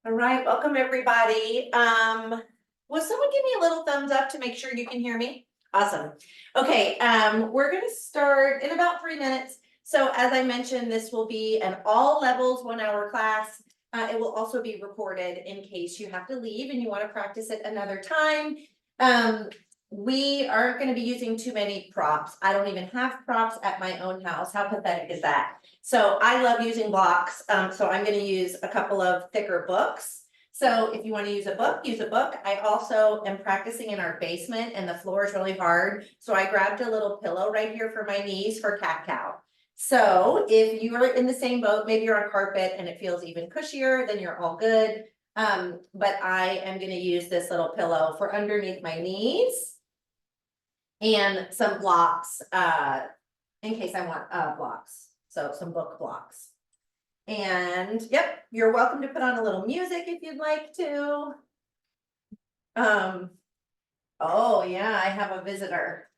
All right, welcome everybody. Will someone give me a little thumbs up to make sure you can hear me? Awesome. Okay, we're gonna start in about 3 minutes. So as I mentioned, this will be an all levels 1 hour class. It will also be recorded in case you have to leave and you want to practice it another time. We aren't going to be using too many props. I don't even have props at my own house. How pathetic is that? So I love using blocks. So I'm going to use a couple of thicker books. So if you want to use a book, use a book. I also am practicing in our basement and the floor is really hard. So I grabbed a little pillow right here for my knees for cat-cow. So if you are in the same boat, maybe you're on carpet and it feels even cushier, then you're all good. But I am going to use this little pillow for underneath my knees and some blocks in case I want blocks. So some book blocks. And yep, you're welcome to put on a little music if you'd like to. Oh yeah, I have a visitor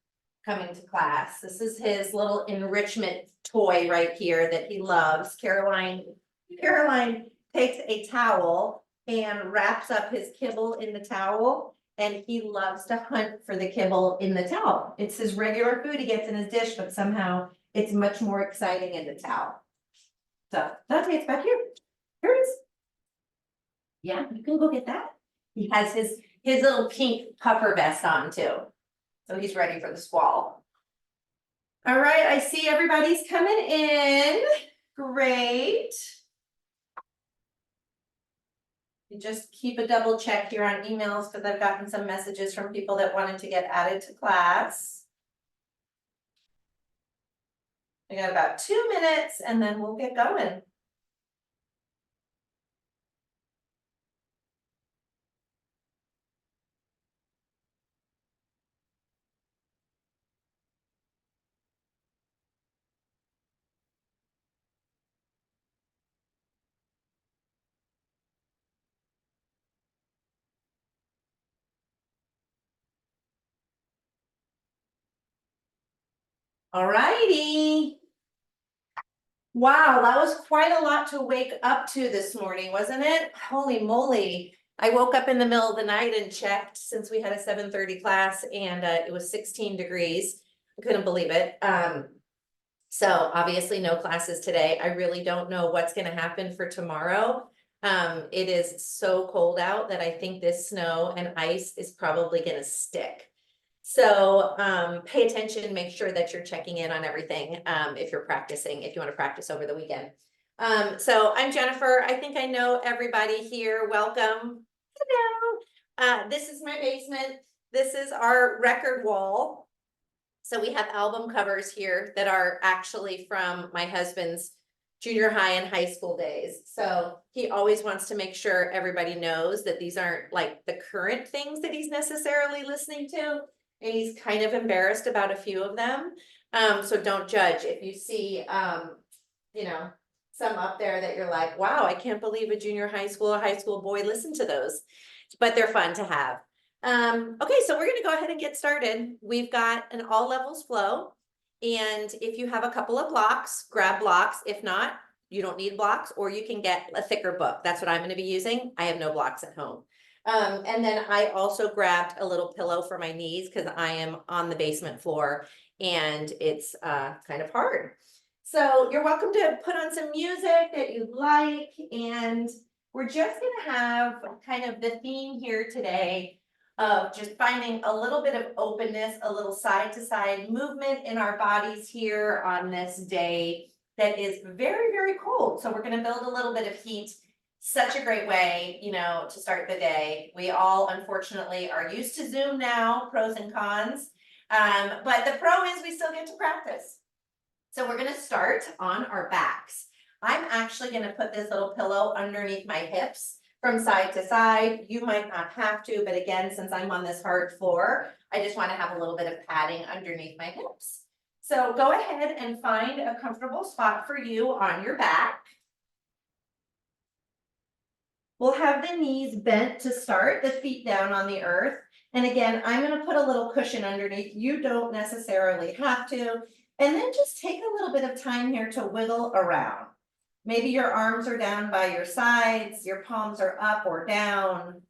coming to class. This is his little enrichment toy right here that he loves. Caroline takes a towel and wraps up his kibble in the towel, and he loves to hunt for the kibble in the towel. It's his regular food he gets in his dish, but somehow it's much more exciting in the towel. So Dante, it's back here. Here it is. Yeah, you can go get that. He has his little pink puffer vest on too. So he's ready for the squall. All right, I see everybody's coming in. Great. You just keep a double check here on emails because I've gotten some messages from people that wanted to get added to class. We got about 2 minutes and then we'll get going. All righty. Wow, that was quite a lot to wake up to this morning, wasn't it? Holy moly. I woke up in the middle of the night and checked since we had a 7:30 class and it was 16 degrees. I couldn't believe it. So obviously no classes today. I really don't know what's going to happen for tomorrow. It is so cold out that I think this snow and ice is probably going to stick. So pay attention, make sure that you're checking in on everything if you're practicing, if you want to practice over the weekend. So I'm Jennifer. I think I know everybody here. Welcome. Hello. This is my basement. This is our record wall. So we have album covers here that are actually from my husband's junior high and high school days. So he always wants to make sure everybody knows that these aren't like the current things that he's necessarily listening to. And he's kind of embarrassed about a few of them. So don't judge if you see, you know, some up there that you're like, wow, I can't believe a junior high school or high school boy listened to those, but they're fun to have. Okay, so we're going to go ahead and get started. We've got an all levels flow. And if you have a couple of blocks, grab blocks. If not, you don't need blocks, or you can get a thicker book. That's what I'm going to be using. I have no blocks at home. And then I also grabbed a little pillow for my knees because I am on the basement floor and it's kind of hard. So you're welcome to put on some music that you like. And we're just going to have kind of the theme here today of just finding a little bit of openness, a little side to side movement in our bodies here on this day that is very, very cold. So we're going to build a little bit of heat. Such a great way, you know, to start the day. We all, unfortunately, are used to Zoom now, pros and cons. But the pro is we still get to practice. So we're going to start on our backs. I'm actually going to put this little pillow underneath my hips from side to side. You might not have to, but again, since I'm on this hard floor, I just want to have a little bit of padding underneath my hips. So go ahead and find a comfortable spot for you on your back. We'll have the knees bent to start, the feet down on the earth. And again, I'm going to put a little cushion underneath. You don't necessarily have to. And then just take a little bit of time here to wiggle around. Maybe your arms are down by your sides, your palms are up or down.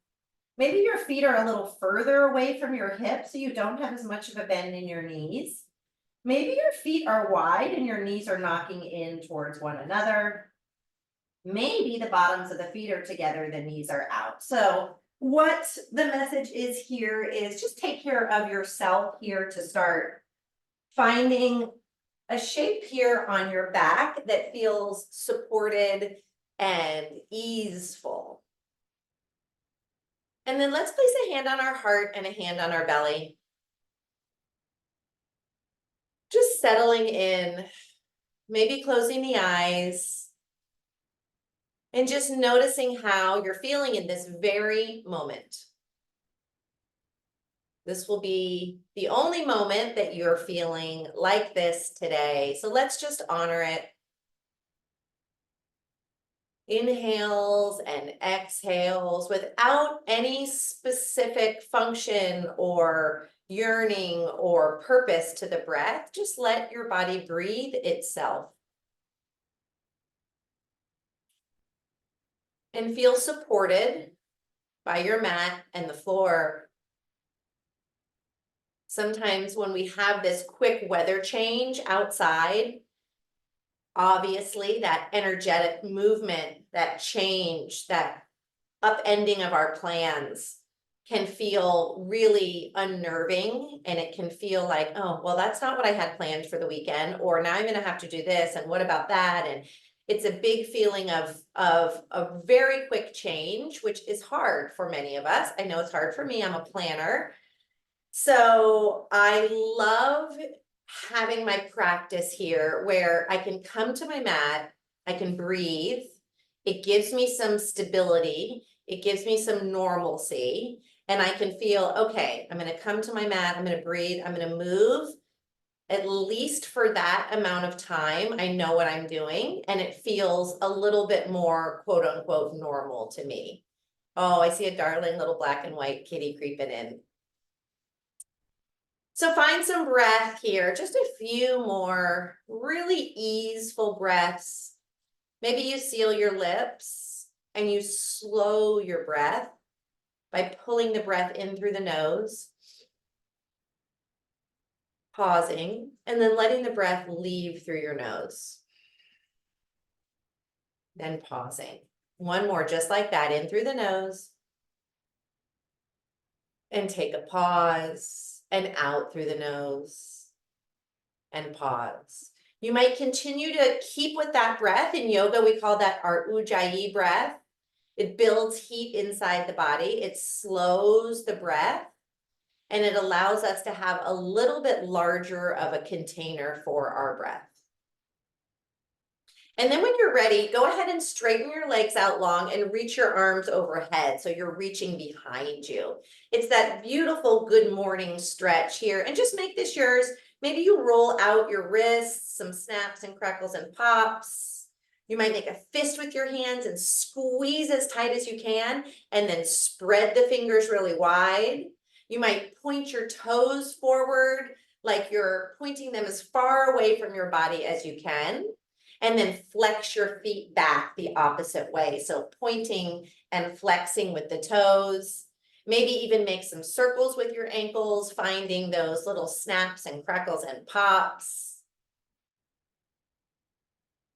Maybe your feet are a little further away from your hips so you don't have as much of a bend in your knees. Maybe your feet are wide and your knees are knocking in towards one another. Maybe the bottoms of the feet are together, the knees are out. So what the message is here is just take care of yourself here to start finding a shape here on your back that feels supported and easeful. And then let's place a hand on our heart and a hand on our belly. Just settling in, maybe closing the eyes, and just noticing how you're feeling in this very moment. This will be the only moment that you're feeling like this today. So let's just honor it. Inhales and exhales without any specific function or yearning or purpose to the breath. Just let your body breathe itself. And feel supported by your mat and the floor. Sometimes when we have this quick weather change outside, obviously that energetic movement, that change, that upending of our plans can feel really unnerving, and it can feel like, oh, well, that's not what I had planned for the weekend, or now I'm going to have to do this, and what about that? And it's a big feeling of a very quick change, which is hard for many of us. I know it's hard for me. I'm a planner. So I love having my practice here where I can come to my mat, I can breathe. It gives me some stability. It gives me some normalcy, and I can feel, okay, I'm going to come to my mat. I'm going to breathe. I'm going to move. At least for that amount of time, I know what I'm doing, and it feels a little bit more quote unquote normal to me. Oh, I see a darling little black and white kitty creeping in. So find some breath here, just a few more really easeful breaths. Maybe you seal your lips and you slow your breath by pulling the breath in through the nose, pausing, and then letting the breath leave through your nose. Then pausing. One more, just like that, in through the nose. And take a pause, and out through the nose, and pause. You might continue to keep with that breath. In yoga, we call that our Ujjayi breath. It builds heat inside the body. It slows the breath, and it allows us to have a little bit larger of a container for our breath. And then when you're ready, go ahead and straighten your legs out long and reach your arms overhead so you're reaching behind you. It's that beautiful good morning stretch here, and just make this yours. Maybe you roll out your wrists, some snaps and crackles and pops. You might make a fist with your hands and squeeze as tight as you can, and then spread the fingers really wide. You might point your toes forward like you're pointing them as far away from your body as you can. And then flex your feet back the opposite way. So pointing and flexing with the toes. Maybe even make some circles with your ankles, finding those little snaps and crackles and pops.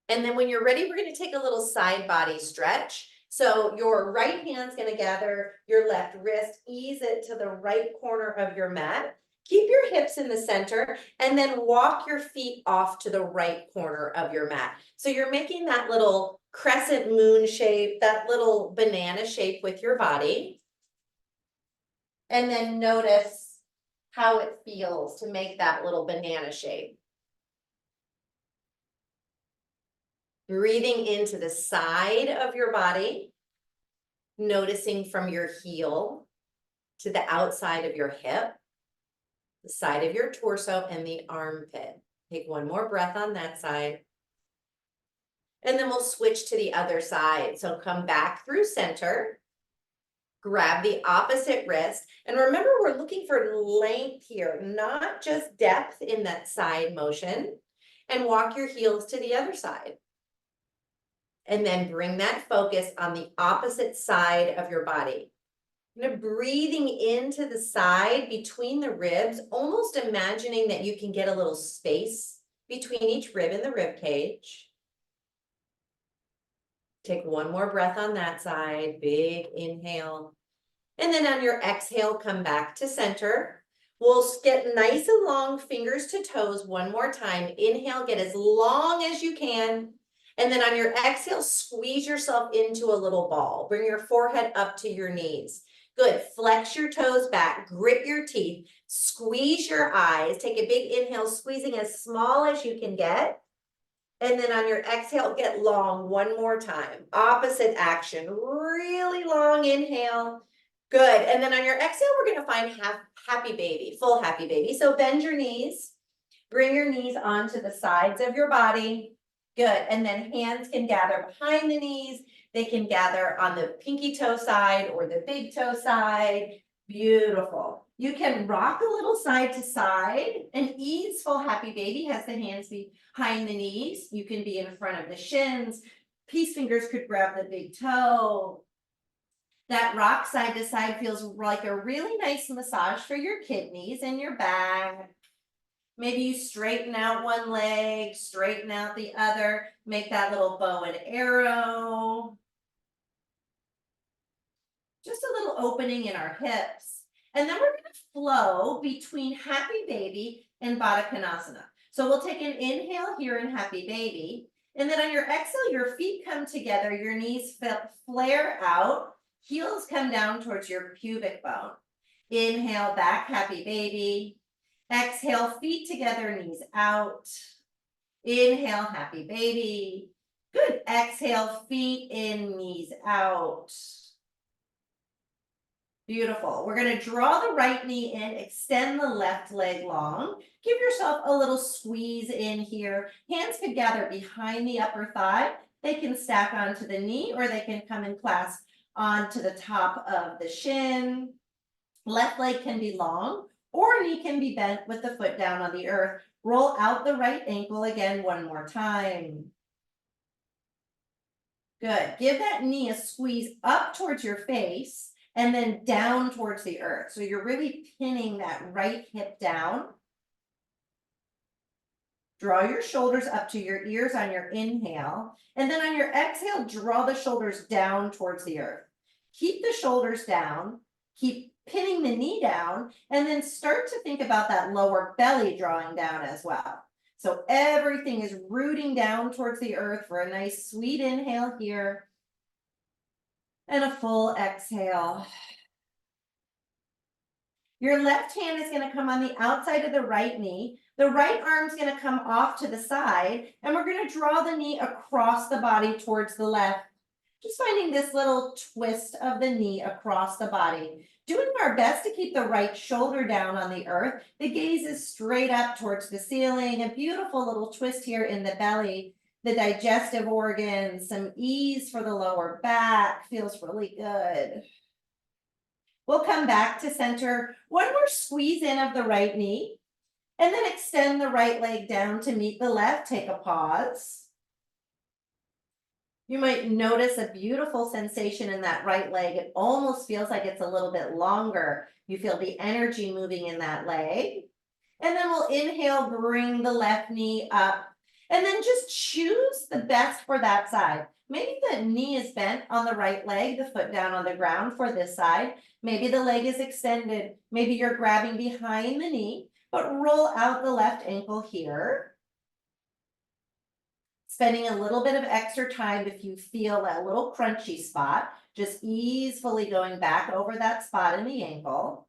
And then when you're ready, we're going to take a little side body stretch. So your right hand's going to gather your left wrist, ease it to the right corner of your mat. Keep your hips in the center, and then walk your feet off to the right corner of your mat. So you're making that little crescent moon shape, that little banana shape with your body. And then notice how it feels to make that little banana shape. Breathing into the side of your body, noticing from your heel to the outside of your hip, the side of your torso, and the armpit. Take one more breath on that side. And then we'll switch to the other side. So come back through center, grab the opposite wrist. And remember, we're looking for length here, not just depth in that side motion. And walk your heels to the other side. And then bring that focus on the opposite side of your body. You're breathing into the side between the ribs, almost imagining that you can get a little space between each rib and the rib cage. Take one more breath on that side, big inhale. And then on your exhale, come back to center. We'll get nice and long, fingers to toes one more time. Inhale, get as long as you can. And then on your exhale, squeeze yourself into a little ball. Bring your forehead up to your knees. Good, flex your toes back, grit your teeth, squeeze your eyes. Take a big inhale, squeezing as small as you can get. And then on your exhale, get long one more time. Opposite action, really long inhale. Good, and then on your exhale, we're gonna find happy baby, full happy baby. So bend your knees, bring your knees onto the sides of your body. Good, and then hands can gather behind the knees. They can gather on the pinky toe side or the big toe side. Beautiful. You can rock a little side to side. An easeful happy baby has the hands behind the knees. You can be in front of the shins. Peace fingers could grab the big toe. That rock side to side feels like a really nice massage for your kidneys and your back. Maybe you straighten out one leg, straighten out the other, make that little bow and arrow. Just a little opening in our hips. And then we're gonna flow between happy baby and Baddha Konasana. So we'll take an inhale here in happy baby. And then on your exhale, your feet come together, your knees flare out, heels come down towards your pubic bone. Inhale, back, happy baby. Exhale, feet together, knees out. Inhale, happy baby. Good. Exhale, feet in, knees out. Beautiful. We're going to draw the right knee in, extend the left leg long. Give yourself a little squeeze in here. Hands could gather behind the upper thigh. They can stack onto the knee or they can come and clasp onto the top of the shin. Left leg can be long or knee can be bent with the foot down on the earth. Roll out the right ankle again one more time. Good. Give that knee a squeeze up towards your face and then down towards the earth. So you're really pinning that right hip down. Draw your shoulders up to your ears on your inhale. And then on your exhale, draw the shoulders down towards the earth. Keep the shoulders down. Keep pinning the knee down. And then start to think about that lower belly drawing down as well. So everything is rooting down towards the earth for a nice sweet inhale here. And a full exhale. Your left hand is going to come on the outside of the right knee. The right arm is going to come off to the side. And we're going to draw the knee across the body towards the left. Just finding this little twist of the knee across the body. Doing our best to keep the right shoulder down on the earth. The gaze is straight up towards the ceiling. A beautiful little twist here in the belly. The digestive organs, some ease for the lower back, feels really good. We'll come back to center. One more squeeze in of the right knee, and then extend the right leg down to meet the left. Take a pause. You might notice a beautiful sensation in that right leg. It almost feels like it's a little bit longer. You feel the energy moving in that leg. And then we'll inhale, bring the left knee up. And then just choose the best for that side. Maybe the knee is bent on the right leg, the foot down on the ground for this side. Maybe the leg is extended. Maybe you're grabbing behind the knee, but roll out the left ankle here. Spending a little bit of extra time if you feel that little crunchy spot, just easily going back over that spot in the ankle.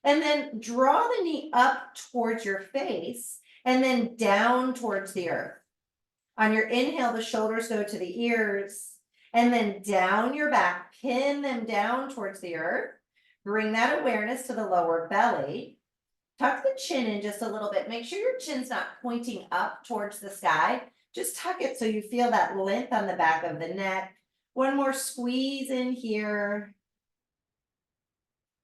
And then draw the knee up towards your face and then down towards the earth. On your inhale, the shoulders go to the ears and then down your back, pin them down towards the earth. Bring that awareness to the lower belly. Tuck the chin in just a little bit. Make sure your chin's not pointing up towards the sky. Just tuck it so you feel that length on the back of the neck. One more squeeze in here.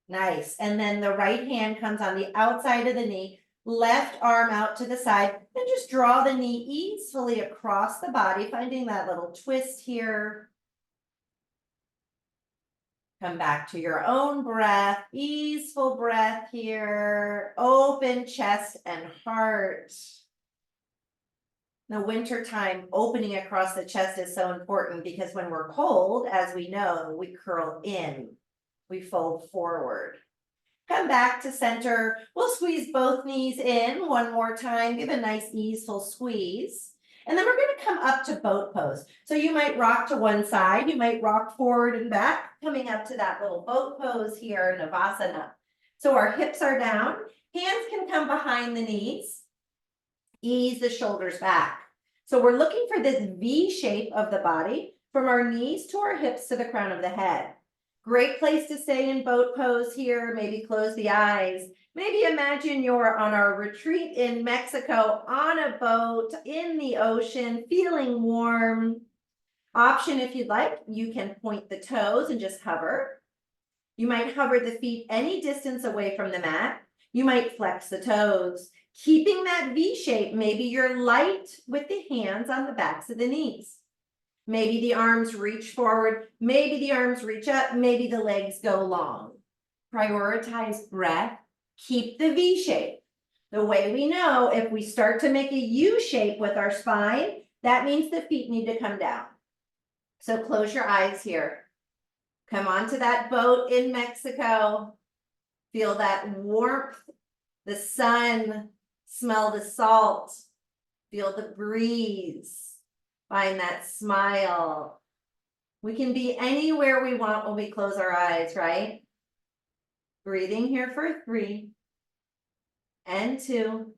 Nice. And then the right hand comes on the outside of the knee. left arm out to the side, and just draw the knee easily across the body, finding that little twist here. Come back to your own breath, easeful breath here, open chest and heart. The winter time, opening across the chest is so important because when we're cold, as we know, we curl in, we fold forward. Come back to center. We'll squeeze both knees in one more time. Give a nice easeful squeeze. And then we're going to come up to boat pose. So you might rock to one side. You might rock forward and back, coming up to that little boat pose here, Navasana. So our hips are down. Hands can come behind the knees. Ease the shoulders back. So we're looking for this V shape of the body from our knees to our hips to the crown of the head. Great place to stay in boat pose here. Maybe close the eyes. Maybe imagine you're on our retreat in Mexico on a boat in the ocean, feeling warm. Option, if you'd like, you can point the toes and just hover. You might hover the feet any distance away from the mat. You might flex the toes, keeping that V shape. Maybe you're light with the hands on the backs of the knees. Maybe the arms reach forward, maybe the arms reach up, maybe the legs go long. Prioritize breath, keep the V shape. The way we know if we start to make a U shape with our spine, that means the feet need to come down. So close your eyes here. Come onto that boat in Mexico. Feel that warmth, the sun, smell the salt, feel the breeze. Find that smile. We can be anywhere we want when we close our eyes, right? Breathing here for 3 and 2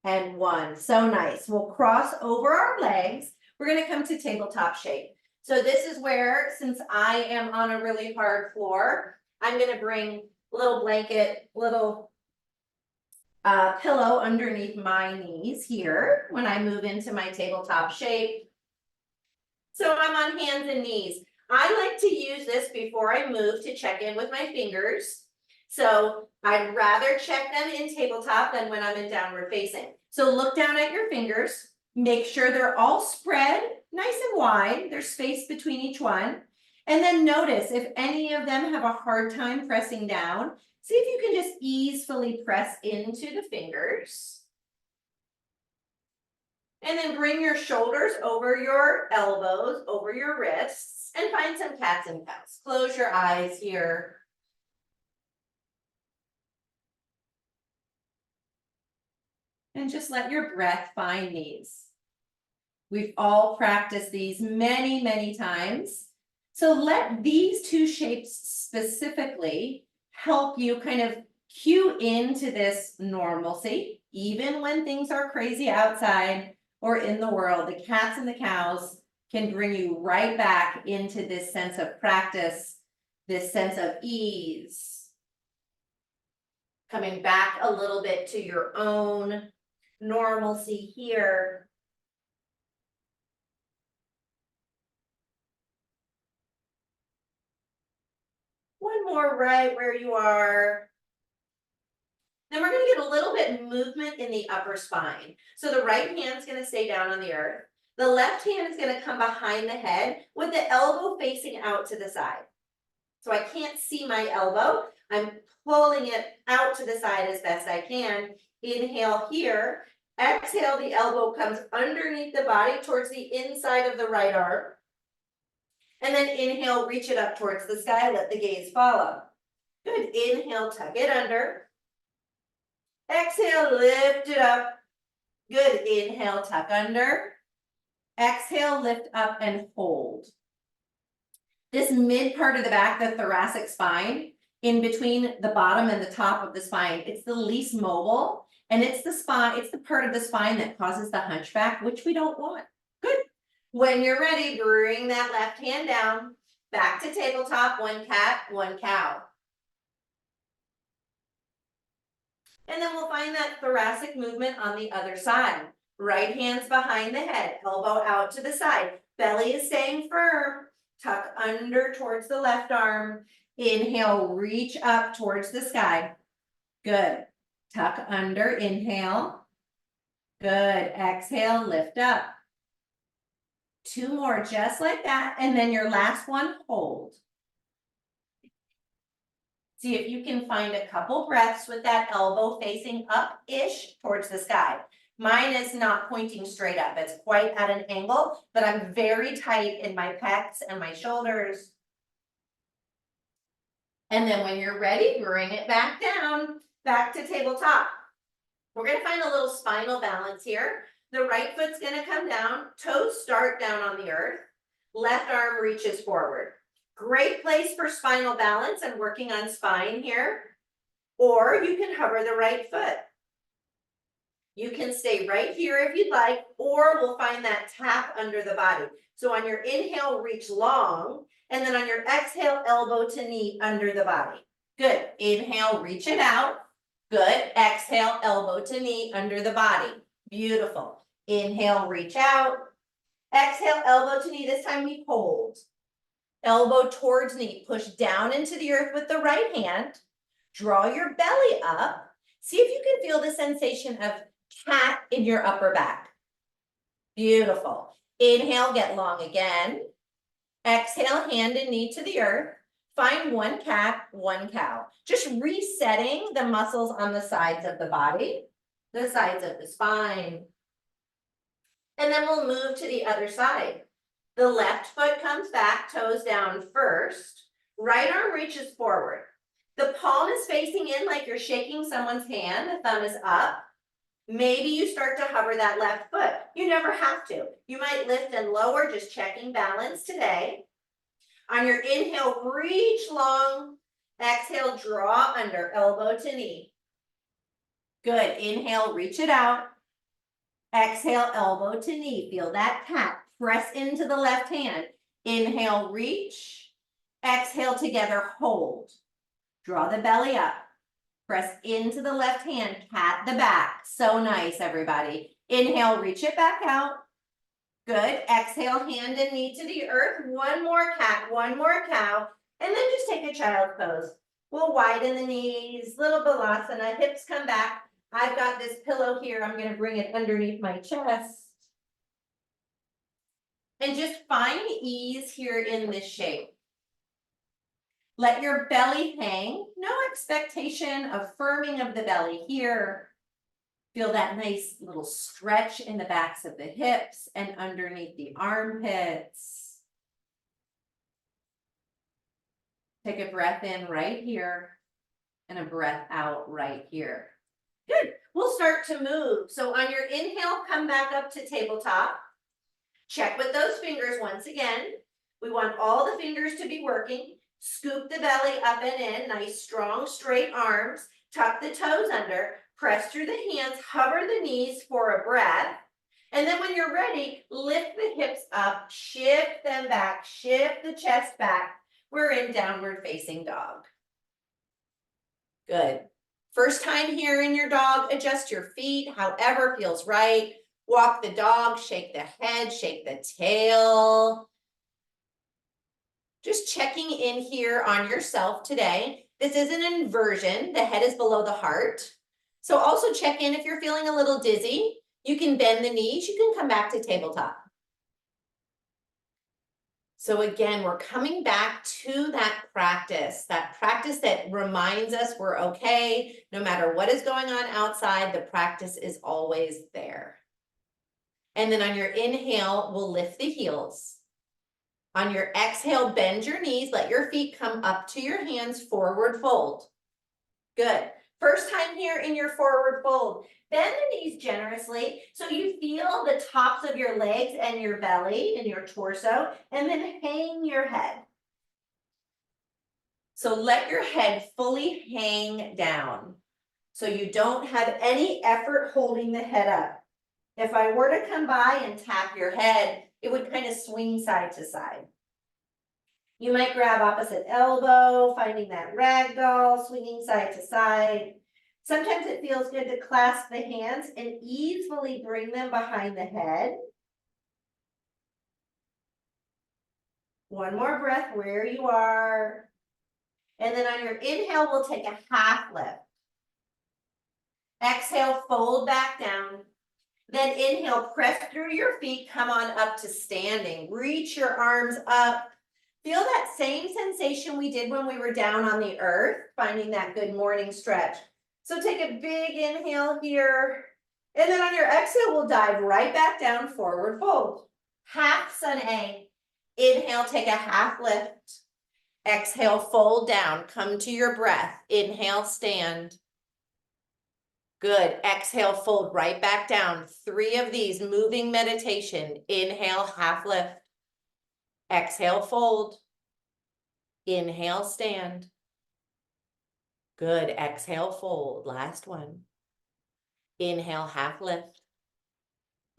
and 1. So nice. We'll cross over our legs. We're going to come to tabletop shape. So this is where, since I am on a really hard floor, I'm going to bring a little blanket, little pillow underneath my knees here when I move into my tabletop shape. So I'm on hands and knees. I like to use this before I move to check in with my fingers. So I'd rather check them in tabletop than when I'm in downward facing. So look down at your fingers, make sure they're all spread nice and wide. There's space between each one. And then notice if any of them have a hard time pressing down. See if you can just easily press into the fingers. And then bring your shoulders over your elbows, over your wrists, and find some cats and cows. Close your eyes here. And just let your breath find these. We've all practiced these many, many times. So let these two shapes specifically help you kind of cue into this normalcy, even when things are crazy outside or in the world. The cats and the cows can bring you right back into this sense of practice, this sense of ease. Coming back a little bit to your own normalcy here. One more right where you are. Then we're going to get a little bit movement in the upper spine. So the right hand's going to stay down on the earth. The left hand is going to come behind the head with the elbow facing out to the side. So I can't see my elbow. I'm pulling it out to the side as best I can. Inhale here. Exhale, the elbow comes underneath the body towards the inside of the right arm. And then inhale, reach it up towards the sky, let the gaze follow. Good, inhale, tuck it under. Exhale, lift it up. Good, inhale, tuck under. Exhale, lift up and hold. This mid part of the back, the thoracic spine, in between the bottom and the top of the spine, it's the least mobile, and it's the spine, it's the part of the spine that causes the hunchback, which we don't want. Good. When you're ready, bring that left hand down, back to tabletop, one cat, one cow. And then we'll find that thoracic movement on the other side. Right hand's behind the head, elbow out to the side. Belly is staying firm. Tuck under towards the left arm. Inhale, reach up towards the sky. Good. Tuck under, inhale. Good, exhale, lift up. 2 more, just like that. And then your last one, hold. See if you can find a couple breaths with that elbow facing up-ish towards the sky. Mine is not pointing straight up. It's quite at an angle, but I'm very tight in my pecs and my shoulders. And then when you're ready, bring it back down, back to tabletop. We're gonna find a little spinal balance here. The right foot's gonna come down, toes start down on the earth, left arm reaches forward. Great place for spinal balance and working on spine here. Or you can hover the right foot. You can stay right here if you'd like, or we'll find that tap under the body. So on your inhale, reach long, and then on your exhale, elbow to knee under the body. Good. Inhale, reach it out. Good. Exhale, elbow to knee under the body. Beautiful. Inhale, reach out. Exhale, elbow to knee. This time we hold. Elbow towards knee. Push down into the earth with the right hand. Draw your belly up. See if you can feel the sensation of cat in your upper back. Beautiful. Inhale, get long again. Exhale, hand and knee to the earth. Find one cat, one cow. Just resetting the muscles on the sides of the body, the sides of the spine. And then we'll move to the other side. The left foot comes back, toes down first. Right arm reaches forward. The palm is facing in like you're shaking someone's hand. The thumb is up. Maybe you start to hover that left foot. You never have to. You might lift and lower, just checking balance today. On your inhale, reach long. Exhale, draw under, elbow to knee. Good. Inhale, reach it out. Exhale, elbow to knee. Feel that cat. Press into the left hand. Inhale, reach. Exhale, together, hold. Draw the belly up. Press into the left hand, cat the back. So nice, everybody. Inhale, reach it back out. Good. Exhale, hand and knee to the earth. One more cat, one more cow. And then just take a child pose. We'll widen the knees, little balasana, hips come back. I've got this pillow here. I'm going to bring it underneath my chest. And just find ease here in this shape. Let your belly hang. No expectation of firming of the belly here. Feel that nice little stretch in the backs of the hips and underneath the armpits. Take a breath in right here and a breath out right here. Good. We'll start to move. So on your inhale, come back up to tabletop. Check with those fingers once again. We want all the fingers to be working. Scoop the belly up and in. Nice, strong, straight arms. Tuck the toes under. Press through the hands. Hover the knees for a breath. And then when you're ready, lift the hips up. Shift them back. Shift the chest back. We're in downward facing dog. Good. First time here in your dog, adjust your feet however feels right. Walk the dog, shake the head, shake the tail. Just checking in here on yourself today. This is an inversion. The head is below the heart. So also check in if you're feeling a little dizzy. You can bend the knees. You can come back to tabletop. So again, we're coming back to that practice that reminds us we're okay. No matter what is going on outside, the practice is always there. And then on your inhale, we'll lift the heels. On your exhale, bend your knees. Let your feet come up to your hands, forward fold. Good. First time here in your forward fold. Bend the knees generously so you feel the tops of your legs and your belly and your torso, and then hang your head. So let your head fully hang down so you don't have any effort holding the head up. If I were to come by and tap your head, it would kind of swing side to side. You might grab opposite elbow, finding that ragdoll, swinging side to side. Sometimes it feels good to clasp the hands and easily bring them behind the head. One more breath where you are. And then on your inhale, we'll take a half lift. Exhale, fold back down. Then inhale, press through your feet, come on up to standing. Reach your arms up. Feel that same sensation we did when we were down on the earth, finding that good morning stretch. So take a big inhale here. And then on your exhale, we'll dive right back down, forward fold. Half sun A. Inhale, take a half lift. Exhale, fold down, come to your breath. Inhale, stand. Good. Exhale, fold right back down. 3 of these, moving meditation. Inhale, half lift. Exhale, fold. Inhale, stand. Good. Exhale, fold. Last one. Inhale, half lift.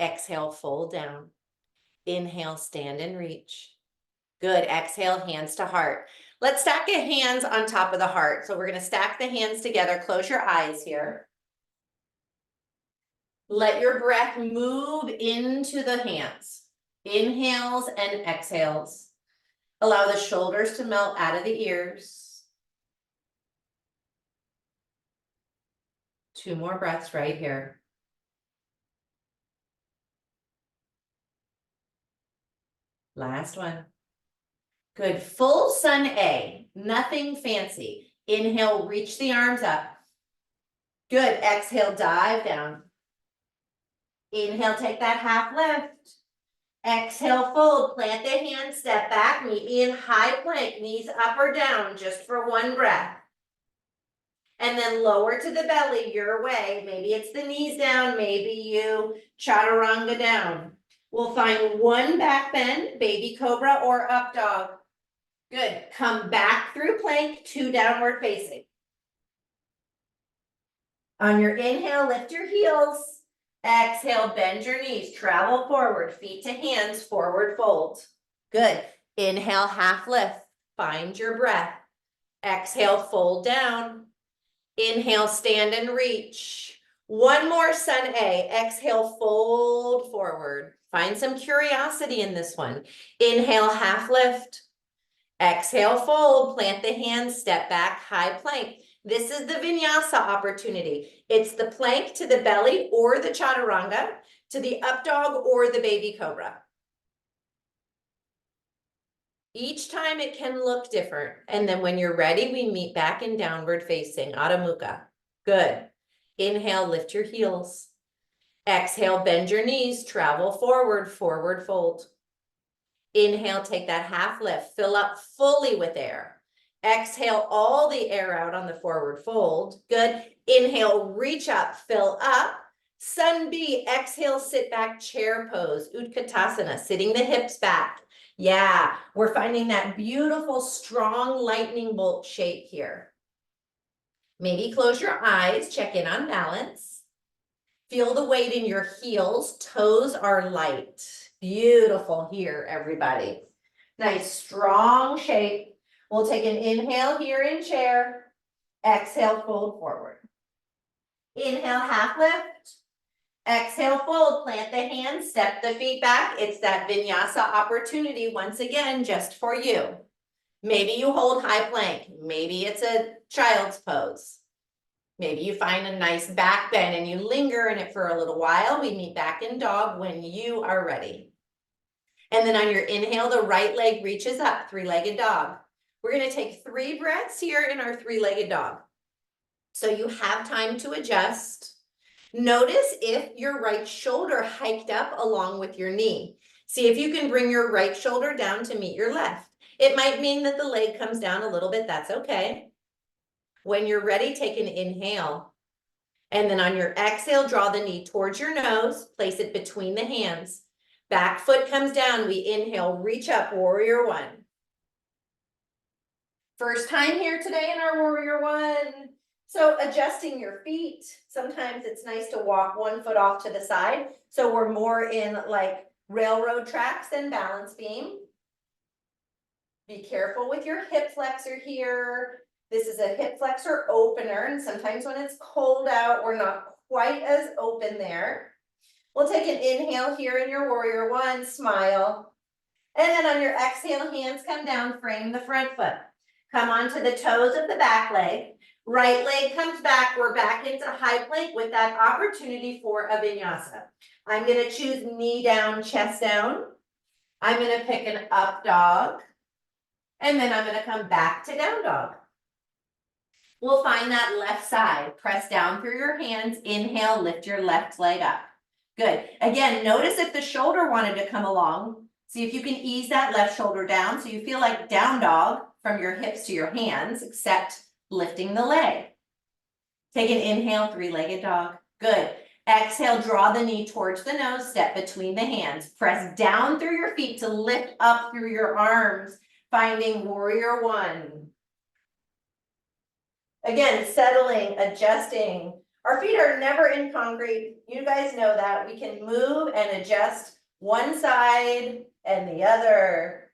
Exhale, fold down. Inhale, stand and reach. Good. Exhale, hands to heart. Let's stack the hands on top of the heart. So we're going to stack the hands together. Close your eyes here. Let your breath move into the hands. Inhales and exhales. Allow the shoulders to melt out of the ears. 2 more breaths right here. Last one. Good. Full sun A. Nothing fancy. Inhale, reach the arms up. Good. Exhale, dive down. Inhale, take that half lift. Exhale, fold, plant the hands, step back, meet me in high plank, knees up or down, just for 1 breath. And then lower to the belly, your way. Maybe it's the knees down, maybe you chaturanga down. We'll find 1 back bend, baby cobra or up dog. Good. Come back through plank, 2 downward facing. On your inhale, lift your heels. Exhale, bend your knees, travel forward, feet to hands, forward fold. Good. Inhale, half lift, find your breath. Exhale, fold down. Inhale, stand and reach. 1 more sun A. Exhale, fold forward. Find some curiosity in this one. Inhale, half lift. Exhale, fold, plant the hands, step back, high plank. This is the vinyasa opportunity. It's the plank to the belly or the chaturanga, to the up dog or the baby cobra. Each time it can look different. And then when you're ready, we meet back in downward facing, Adho Mukha. Good. Inhale, lift your heels. Exhale, bend your knees, travel forward, forward fold. Inhale, take that half lift, fill up fully with air. Exhale all the air out on the forward fold. Good. Inhale, reach up, fill up. Sun B, exhale, sit back, chair pose, Utkatasana, sitting the hips back. Yeah, we're finding that beautiful, strong lightning bolt shape here. Maybe close your eyes, check in on balance. Feel the weight in your heels, toes are light. Beautiful here, everybody. Nice, strong shape. We'll take an inhale here in chair. Exhale, fold forward. Inhale, half lift. Exhale, fold, plant the hands, step the feet back. It's that vinyasa opportunity once again, just for you. Maybe you hold high plank. Maybe it's a child's pose. Maybe you find a nice back bend and you linger in it for a little while. We meet back in dog when you are ready. And then on your inhale, the right leg reaches up, 3-legged dog. We're going to take 3 breaths here in our 3-legged dog. So you have time to adjust. Notice if your right shoulder hiked up along with your knee. See if you can bring your right shoulder down to meet your left. It might mean that the leg comes down a little bit. That's okay. When you're ready, take an inhale. And then on your exhale, draw the knee towards your nose. Place it between the hands. Back foot comes down. We inhale, reach up, warrior 1. First time here today in our warrior 1. So adjusting your feet. Sometimes it's nice to walk 1 foot off to the side. So we're more in like railroad tracks than balance beam. Be careful with your hip flexor here. This is a hip flexor opener. And sometimes when it's cold out, we're not quite as open there. We'll take an inhale here in your warrior 1, smile. And then on your exhale, hands come down, frame the front foot. Come onto the toes of the back leg. Right leg comes back, we're back into high plank with that opportunity for a vinyasa. I'm gonna choose knee down, chest down. I'm gonna pick an up dog. And then I'm gonna come back to down dog. We'll find that left side, press down through your hands, inhale, lift your left leg up. Good, again, notice if the shoulder wanted to come along, see if you can ease that left shoulder down so you feel like down dog from your hips to your hands, except lifting the leg. Take an inhale, three-legged dog, good. Exhale, draw the knee towards the nose, step between the hands, press down through your feet to lift up through your arms, finding warrior one. Again, settling, adjusting. Our feet are never in concrete. You guys know that. We can move and adjust one side and the other.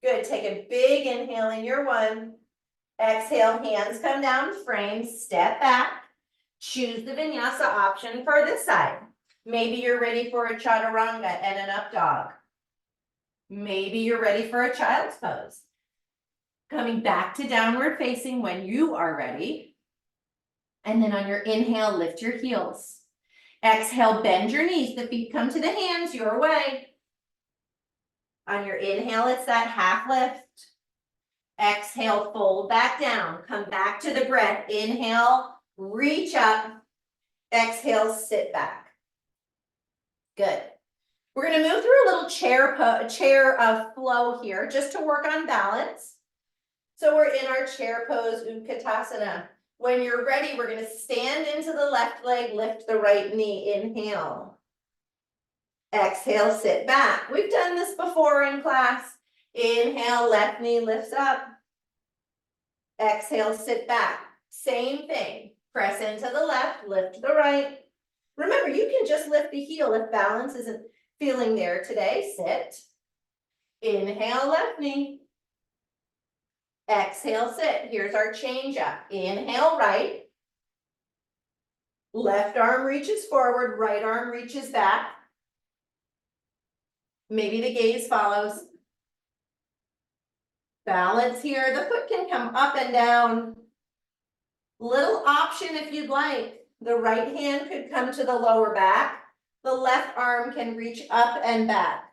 Good, take a big inhale in your one. Exhale, hands come down, frame, step back. Choose the vinyasa option for this side. Maybe you're ready for a chaturanga and an up dog. Maybe you're ready for a child's pose. Coming back to downward facing when you are ready. And then on your inhale, lift your heels. Exhale, bend your knees. The feet come to the hands your way. On your inhale, it's that half lift. Exhale, fold back down. Come back to the breath. Inhale, reach up. Exhale, sit back. Good. We're going to move through a little chair flow here just to work on balance. So we're in our chair pose, Utkatasana. When you're ready, we're going to stand into the left leg, lift the right knee, inhale. Exhale, sit back. We've done this before in class. Inhale, left knee lifts up. Exhale, sit back. Same thing. Press into the left, lift the right. Remember, you can just lift the heel if balance isn't feeling there today. Sit. Inhale, left knee. Exhale, sit. Here's our change up. Inhale, right. Left arm reaches forward, right arm reaches back. Maybe the gaze follows. Balance here. The foot can come up and down. Little option if you'd like. The right hand could come to the lower back. The left arm can reach up and back.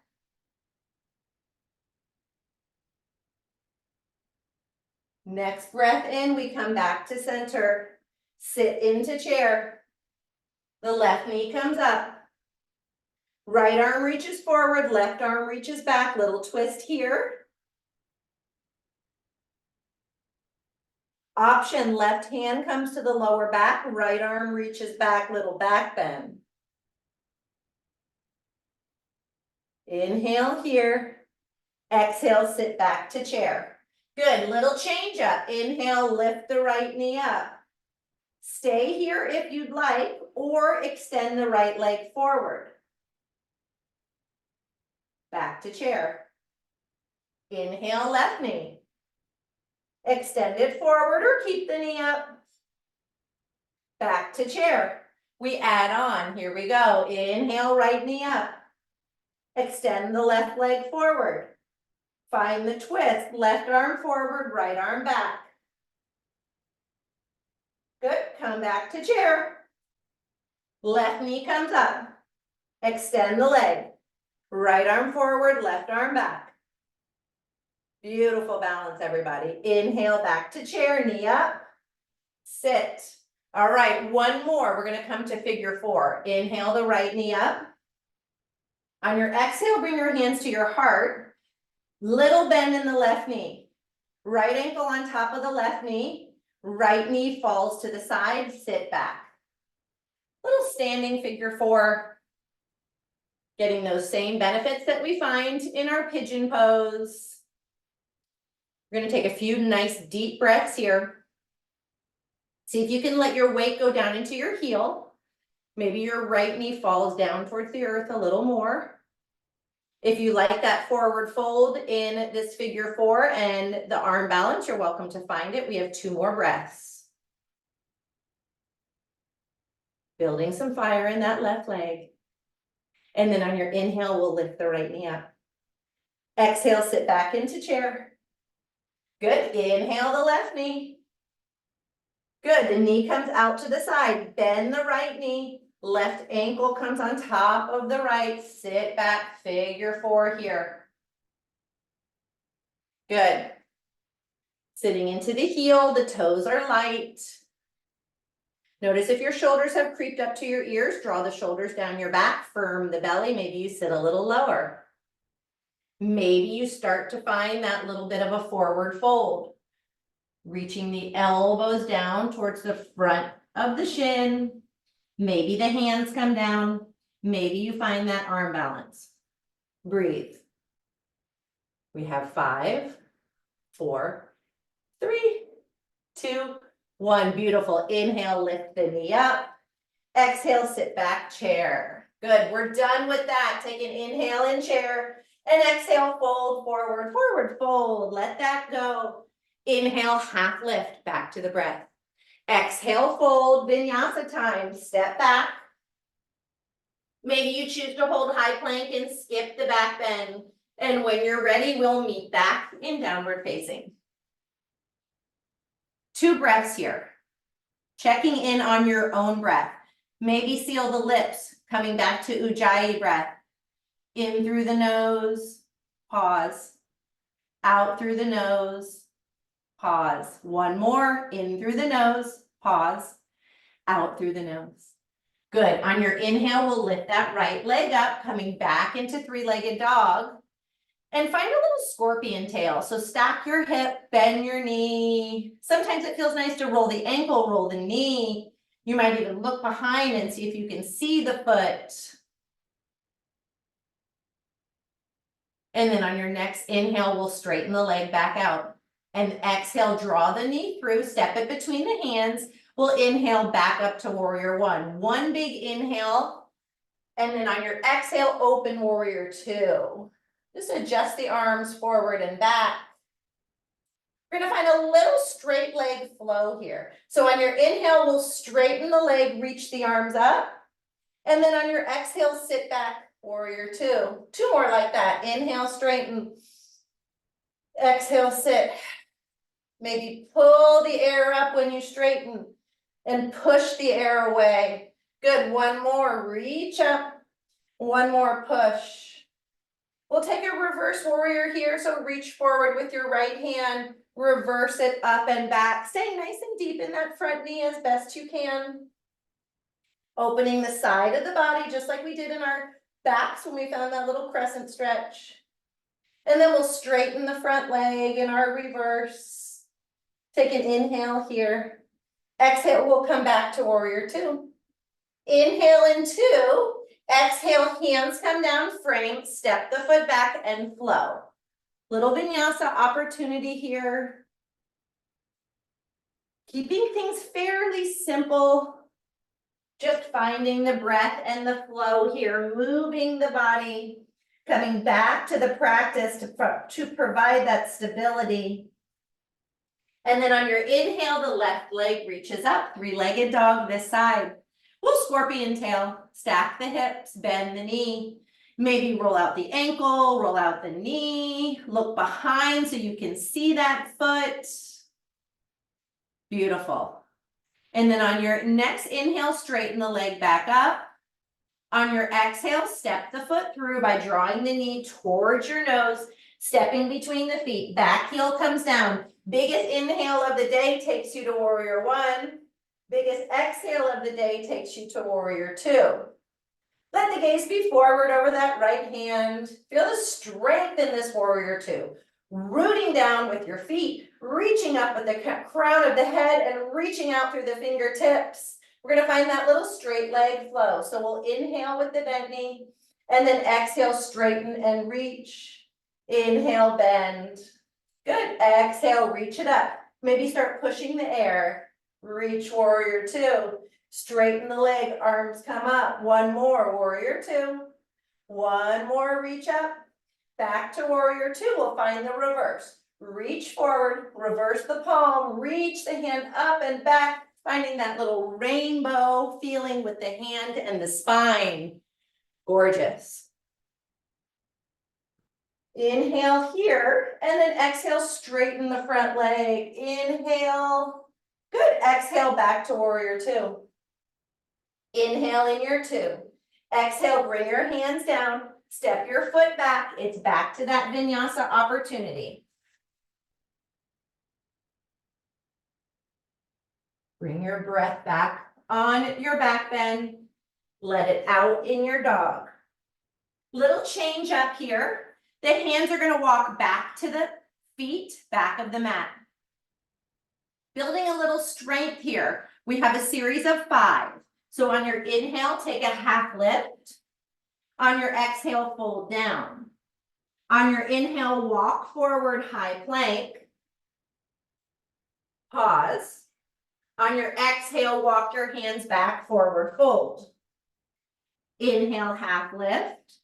Next breath in, we come back to center. Sit into chair. The left knee comes up. Right arm reaches forward, left arm reaches back. Little twist here. Option, left hand comes to the lower back, right arm reaches back, little back bend. Inhale here. Exhale, sit back to chair. Good, little change up. Inhale, lift the right knee up. Stay here if you'd like, or extend the right leg forward. Back to chair. Inhale, left knee. Extend it forward or keep the knee up. Back to chair. We add on, here we go. Inhale, right knee up. Extend the left leg forward. Find the twist, left arm forward, right arm back. Good, come back to chair. Left knee comes up. Extend the leg. Right arm forward, left arm back. Beautiful balance, everybody. Inhale, back to chair, knee up. Sit. All right, one more. We're gonna come to figure four. Inhale the right knee up. On your exhale, bring your hands to your heart. Little bend in the left knee. Right ankle on top of the left knee. Right knee falls to the side, sit back. Little standing figure four. Getting those same benefits that we find in our pigeon pose. We're going to take a few nice deep breaths here. See if you can let your weight go down into your heel. Maybe your right knee falls down towards the earth a little more. If you like that forward fold in this figure four and the arm balance, you're welcome to find it. We have two more breaths. Building some fire in that left leg. And then on your inhale, we'll lift the right knee up. Exhale, sit back into chair. Good, inhale the left knee. Good, the knee comes out to the side, bend the right knee, left ankle comes on top of the right, sit back, figure four here. Good. Sitting into the heel, the toes are light. Notice if your shoulders have creeped up to your ears, draw the shoulders down your back, firm the belly, maybe you sit a little lower. Maybe you start to find that little bit of a forward fold. Reaching the elbows down towards the front of the shin. Maybe the hands come down. Maybe you find that arm balance. Breathe. We have 5, 4, 3, 2, 1. Beautiful. Inhale, lift the knee up. Exhale, sit back, chair. Good. We're done with that. Take an inhale in chair and exhale, fold forward, forward fold. Let that go. Inhale, half lift, back to the breath. Exhale, fold, vinyasa time. Step back. Maybe you choose to hold high plank and skip the back bend. And when you're ready, we'll meet back in downward facing. 2 breaths here. Checking in on your own breath. Maybe seal the lips, coming back to Ujjayi breath. In through the nose, pause. Out through the nose, pause. One more, in through the nose, pause. Out through the nose. Good. On your inhale, we'll lift that right leg up, coming back into 3-legged dog. And find a little scorpion tail. So stack your hip, bend your knee. Sometimes it feels nice to roll the ankle, roll the knee. You might even look behind and see if you can see the foot. And then on your next inhale, we'll straighten the leg back out. And exhale, draw the knee through, step it between the hands. We'll inhale back up to warrior 1. One big inhale. And then on your exhale, open warrior 2. Just adjust the arms forward and back. We're gonna find a little straight leg flow here. So on your inhale, we'll straighten the leg, reach the arms up. And then on your exhale, sit back, warrior 2. 2 more like that. Inhale, straighten. Exhale, sit. Maybe pull the air up when you straighten and push the air away. Good, one more, reach up. One more, push. We'll take a reverse warrior here, so reach forward with your right hand, reverse it up and back. Stay nice and deep in that front knee as best you can. Opening the side of the body, just like we did in our backs when we found that little crescent stretch. And then we'll straighten the front leg in our reverse. Take an inhale here. Exhale, we'll come back to warrior 2. Inhale in 2. Exhale, hands come down, frame, step the foot back and flow. Little vinyasa opportunity here. Keeping things fairly simple. Just finding the breath and the flow here, moving the body, coming back to the practice to provide that stability. And then on your inhale, the left leg reaches up, 3-legged dog this side. We'll scorpion tail, stack the hips, bend the knee, maybe roll out the ankle, roll out the knee, look behind so you can see that foot. Beautiful. And then on your next inhale, straighten the leg back up. On your exhale, step the foot through by drawing the knee towards your nose, stepping between the feet, back heel comes down. Biggest inhale of the day takes you to warrior 1. Biggest exhale of the day takes you to warrior 2. Let the gaze be forward over that right hand. Feel the strength in this warrior 2. Rooting down with your feet, reaching up with the crown of the head and reaching out through the fingertips. We're gonna find that little straight leg flow. So we'll inhale with the bent knee and then exhale, straighten and reach. Inhale, bend. Good, exhale, reach it up. Maybe start pushing the air. Reach warrior 2, straighten the leg, arms come up. One more, warrior 2. One more, reach up. Back to warrior 2, we'll find the reverse. Reach forward, reverse the palm, reach the hand up and back, finding that little rainbow feeling with the hand and the spine. Gorgeous. Inhale here, and then exhale, straighten the front leg. Inhale. Good, exhale back to warrior two. Inhale in your two. Exhale, bring your hands down, step your foot back. It's back to that vinyasa opportunity. Bring your breath back on your back bend. Let it out in your dog. Little change up here. The hands are going to walk back to the feet, back of the mat. Building a little strength here. We have a series of 5. So on your inhale, take a half lift. On your exhale, fold down. On your inhale, walk forward, high plank. Pause. On your exhale, walk your hands back, forward fold. Inhale, half lift.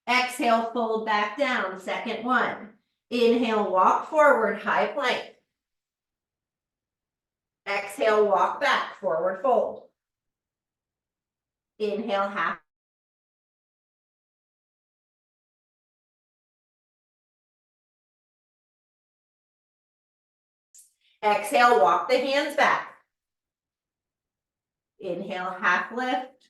Exhale, fold back down, second one. Inhale, walk forward, high plank. Exhale, walk back, forward fold. Inhale, half. Exhale, walk the hands back. Inhale, half lift.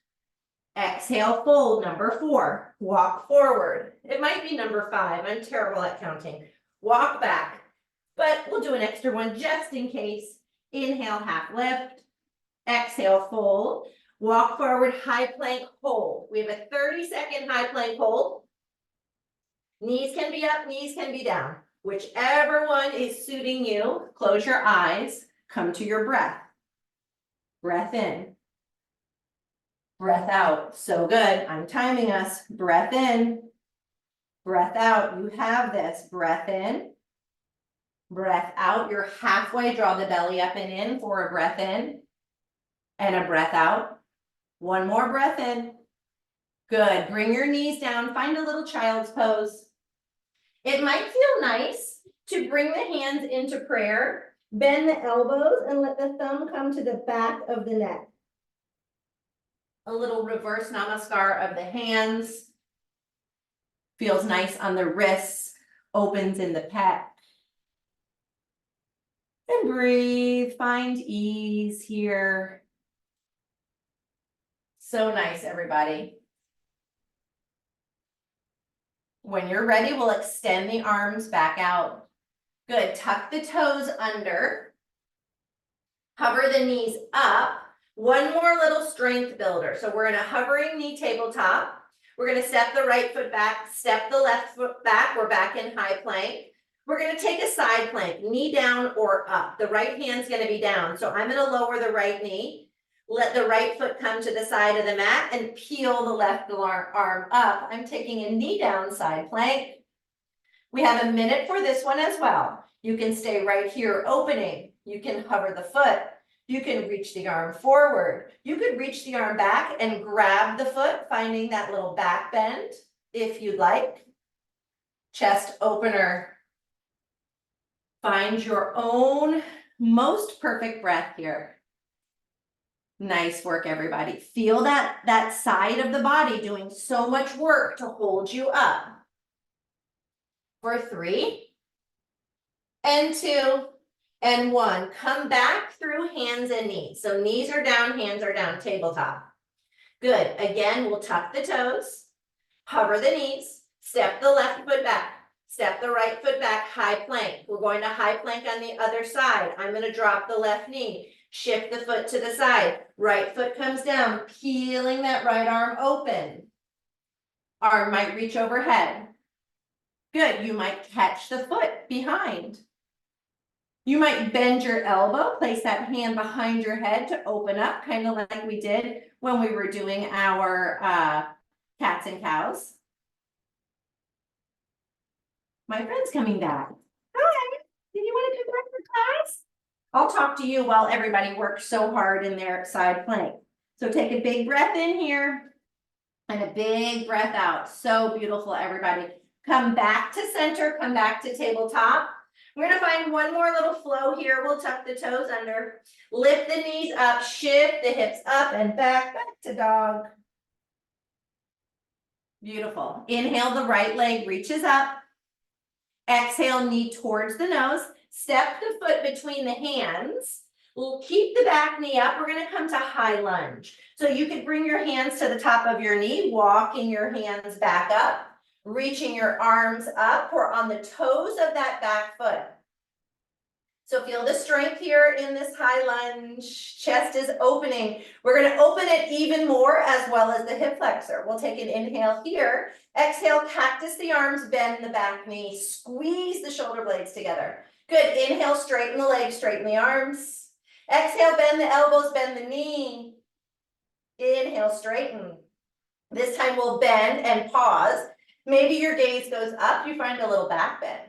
Exhale, fold, number 4. Walk forward. It might be number 5. I'm terrible at counting. Walk back, but we'll do an extra one just in case. Inhale, half lift. Exhale, fold. Walk forward, high plank, hold. We have a 30-second high plank hold. Knees can be up, knees can be down. Whichever one is suiting you, close your eyes, come to your breath. Breath in. Breath out. So good. I'm timing us. Breath in. Breath out. You have this. Breath in. Breath out. You're halfway. Draw the belly up and in for a breath in. And a breath out. One more breath in. Good. Bring your knees down. Find a little child's pose. It might feel nice to bring the hands into prayer. Bend the elbows and let the thumb come to the back of the neck. A little reverse namaskar of the hands. Feels nice on the wrists, opens in the pec. And breathe, find ease here. So nice, everybody. When you're ready, we'll extend the arms back out. Good, tuck the toes under. Hover the knees up. One more little strength builder. So we're in a hovering knee tabletop. We're going to step the right foot back, step the left foot back. We're back in high plank. We're going to take a side plank, knee down or up. The right hand's going to be down. So I'm going to lower the right knee. Let the right foot come to the side of the mat and peel the left arm up. I'm taking a knee down side plank. We have a minute for this one as well. You can stay right here opening. You can hover the foot. You can reach the arm forward. You could reach the arm back and grab the foot, finding that little back bend if you'd like. Chest opener. Find your own most perfect breath here. Nice work, everybody. Feel that side of the body doing so much work to hold you up. For 3 and 2 and 1. Come back through hands and knees. So knees are down, hands are down, tabletop. Good. Again, we'll tuck the toes, hover the knees, step the left foot back, step the right foot back, high plank. We're going to high plank on the other side. I'm going to drop the left knee, shift the foot to the side. Right foot comes down, peeling that right arm open. Arm might reach overhead. Good. You might catch the foot behind. You might bend your elbow, place that hand behind your head to open up, kind of like we did when we were doing our cats and cows. My friend's coming back. Hi, did you want to come back for class? I'll talk to you while everybody works so hard in their side plank. So take a big breath in here and a big breath out. So beautiful, everybody. Come back to center, come back to tabletop. We're going to find one more little flow here. We'll tuck the toes under, lift the knees up, shift the hips up and back to dog. Beautiful. Inhale, the right leg reaches up. Exhale, knee towards the nose. Step the foot between the hands. We'll keep the back knee up. We're gonna come to high lunge. So you could bring your hands to the top of your knee, walking your hands back up, reaching your arms up. We're on the toes of that back foot. So feel the strength here in this high lunge. Chest is opening. We're going to open it even more as well as the hip flexor. We'll take an inhale here. Exhale, cactus the arms, bend the back knee, squeeze the shoulder blades together. Good. Inhale, straighten the legs, straighten the arms. Exhale, bend the elbows, bend the knee. Inhale, straighten. This time we'll bend and pause. Maybe your gaze goes up, you find a little back bend.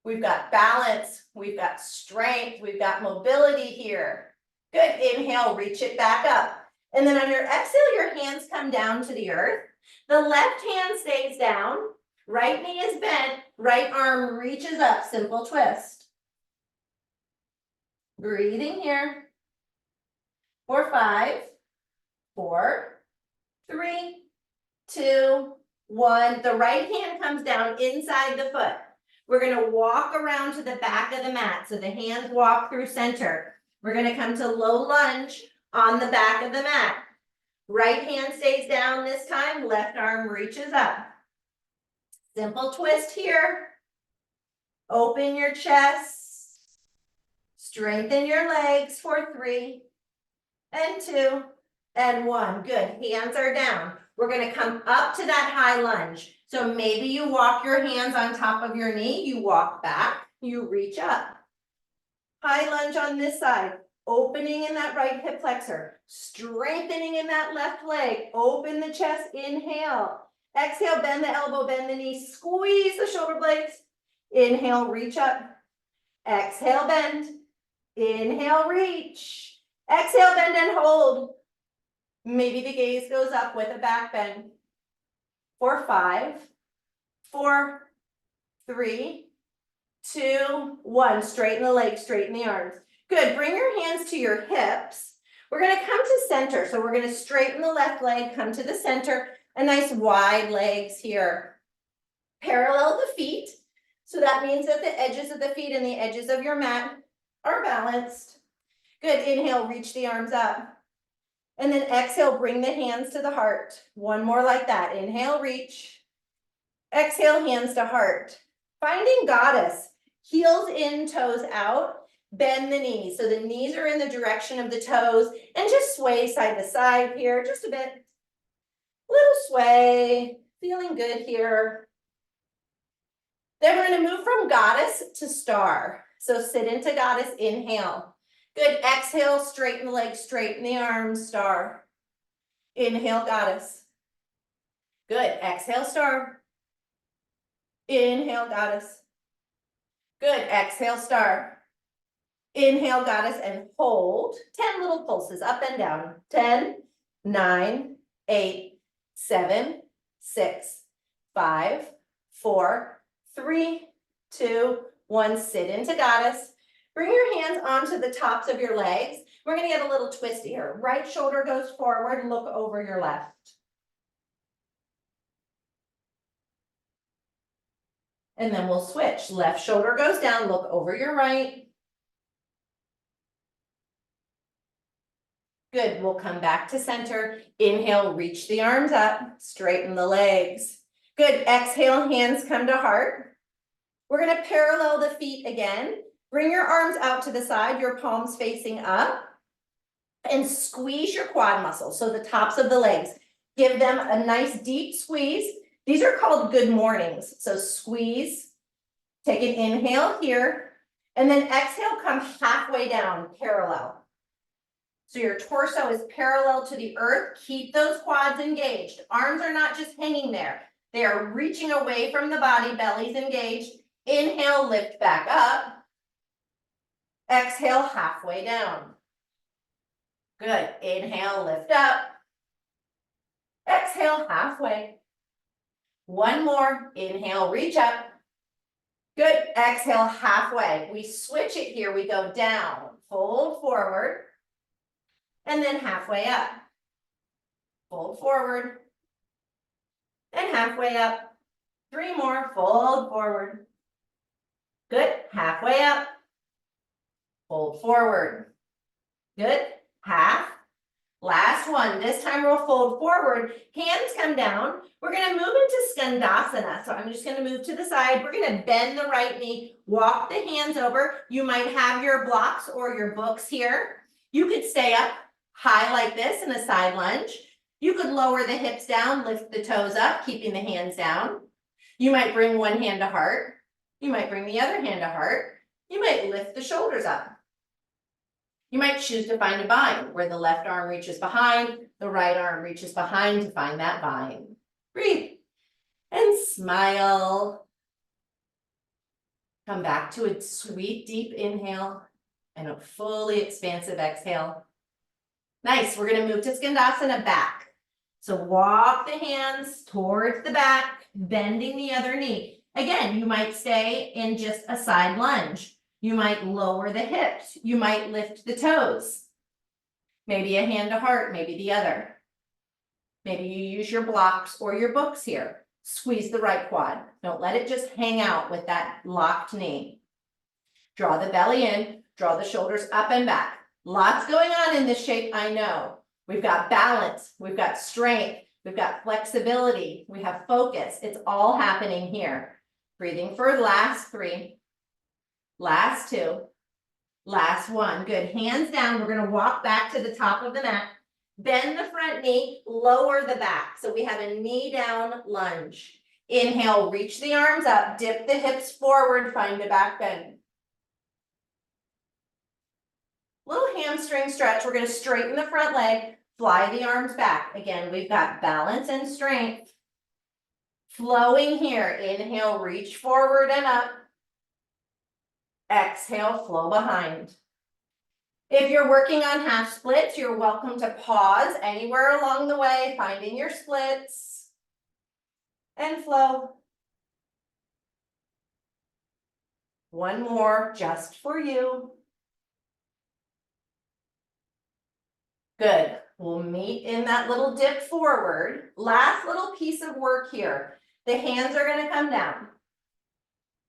We've got balance, we've got strength, we've got mobility here. Good, inhale, reach it back up. And then on your exhale, your hands come down to the earth. The left hand stays down, right knee is bent, right arm reaches up, simple twist. Breathing here. For 5, 4, 3, 2, 1. The right hand comes down inside the foot. We're going to walk around to the back of the mat. So the hands walk through center. We're going to come to low lunge on the back of the mat. Right hand stays down this time. Left arm reaches up. Simple twist here. Open your chest. Strengthen your legs for 3 and 2 and 1. Good. Hands are down. We're going to come up to that high lunge. So maybe you walk your hands on top of your knee, you walk back, you reach up. High lunge on this side, opening in that right hip flexor, strengthening in that left leg, open the chest, inhale. Exhale, bend the elbow, bend the knee, squeeze the shoulder blades. Inhale, reach up. Exhale, bend. Inhale, reach. Exhale, bend and hold. Maybe the gaze goes up with a back bend. For 5, 4, 3, 2, 1. Straighten the legs, straighten the arms. Good. Bring your hands to your hips. We're going to come to center. So we're going to straighten the left leg, come to the center. A nice wide legs here. Parallel the feet. So that means that the edges of the feet and the edges of your mat are balanced. Good. Inhale, reach the arms up. And then exhale, bring the hands to the heart. One more like that. Inhale, reach. Exhale, hands to heart. Finding goddess. Heels in, toes out. Bend the knees. So the knees are in the direction of the toes. And just sway side to side here. Just a bit. Little sway. Feeling good here. Then we're going to move from goddess to star. So sit into goddess. Inhale. Good. Exhale, straighten the legs, straighten the arms, star. Inhale, goddess. Good. Exhale, star. Inhale, goddess. Good. Exhale, star. Inhale, goddess, and hold. 10 little pulses up and down. 10, 9, 8, 7, 6, 5, 4, 3, 2, 1. Sit into goddess. Bring your hands onto the tops of your legs. We're going to get a little twisty here. Right shoulder goes forward, look over your left. And then we'll switch. Left shoulder goes down, look over your right. Good, we'll come back to center. Inhale, reach the arms up, straighten the legs. Good, exhale, hands come to heart. We're going to parallel the feet again. Bring your arms out to the side, your palms facing up, and squeeze your quad muscles, so the tops of the legs. Give them a nice deep squeeze. These are called good mornings. So squeeze, take an inhale here, and then exhale, come halfway down, parallel. So your torso is parallel to the earth. Keep those quads engaged. Arms are not just hanging there. They are reaching away from the body, belly's engaged. Inhale, lift back up. Exhale, halfway down. Good. Inhale, lift up. Exhale, halfway. One more. Inhale, reach up. Good. Exhale, halfway. We switch it here. We go down, fold forward, and then halfway up. Fold forward, and halfway up. 3 more. Fold forward. Good. Halfway up. Fold forward. Good. Half. Last one. This time we'll fold forward. Hands come down. We're going to move into Skandasana. So I'm just going to move to the side. We're going to bend the right knee, walk the hands over. You might have your blocks or your books here. You could stay up high like this in a side lunge. You could lower the hips down, lift the toes up, keeping the hands down. You might bring one hand to heart. You might bring the other hand to heart. You might lift the shoulders up. You might choose to find a bind where the left arm reaches behind, the right arm reaches behind to find that bind. Breathe and smile. Come back to a sweet, deep inhale and a fully expansive exhale. Nice. We're going to move to Skandasana back. So walk the hands towards the back, bending the other knee. Again, you might stay in just a side lunge. You might lower the hips. You might lift the toes. Maybe a hand to heart, maybe the other. Maybe you use your blocks or your books here. Squeeze the right quad. Don't let it just hang out with that locked knee. Draw the belly in, draw the shoulders up and back. Lots going on in this shape, I know. We've got balance, we've got strength, we've got flexibility, we have focus. It's all happening here. Breathing for last 3. Last 2, last 1. Good. Hands down. We're going to walk back to the top of the mat. Bend the front knee, lower the back. So we have a knee down lunge. Inhale, reach the arms up, dip the hips forward, find a back bend. Little hamstring stretch. We're going to straighten the front leg, fly the arms back. Again, we've got balance and strength. Flowing here. Inhale, reach forward and up. Exhale, flow behind. If you're working on half splits, you're welcome to pause anywhere along the way, finding your splits, and flow. One more just for you. Good. We'll meet in that little dip forward. Last little piece of work here. The hands are going to come down.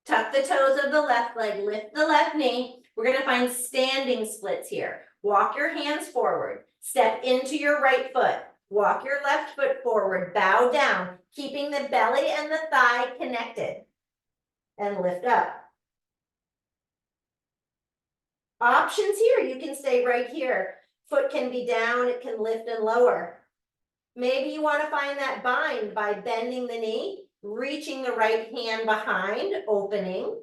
Tuck the toes of the left leg, lift the left knee. We're going to find standing splits here. Walk your hands forward. Step into your right foot. Walk your left foot forward. Bow down, keeping the belly and the thigh connected. And lift up. Options here. You can stay right here. Foot can be down. It can lift and lower. Maybe you want to find that bind by bending the knee, reaching the right hand behind, opening.